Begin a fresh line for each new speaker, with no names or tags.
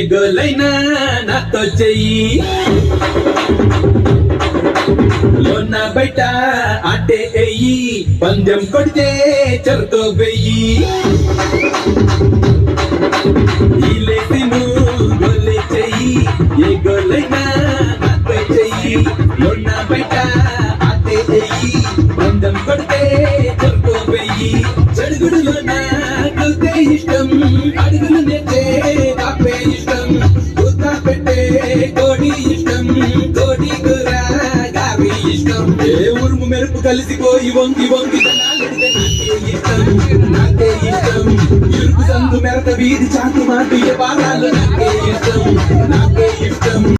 గోలైనా నాతో చెయ్యి లోన బయట ఆటే ఎయ్యి పందెం కొడితే చెరతో వెయ్యి ఈ లేసిను గోలే చెయ్యి ఏ గోలైనా నాతో చెయ్యి లోన బయట ఆటే ఎయ్యి పందెం కొడితే చెరతో వెయ్యి చెడుగుడులో నాకే ఇష్టం అడుగులు నేర్చే కాపే ఇష్టం గుర్తా పెట్టే కోడి ఇష్టం కోడి కూర గావి ఇష్టం ఏ ఉరుము మెరుపు కలిసిపోయి వంగి వంగి నాకే ఇష్టం ఇరుకు సందు మెరత వీధి చాటు మాటు ఏ పాదాలు నాకే ఇష్టం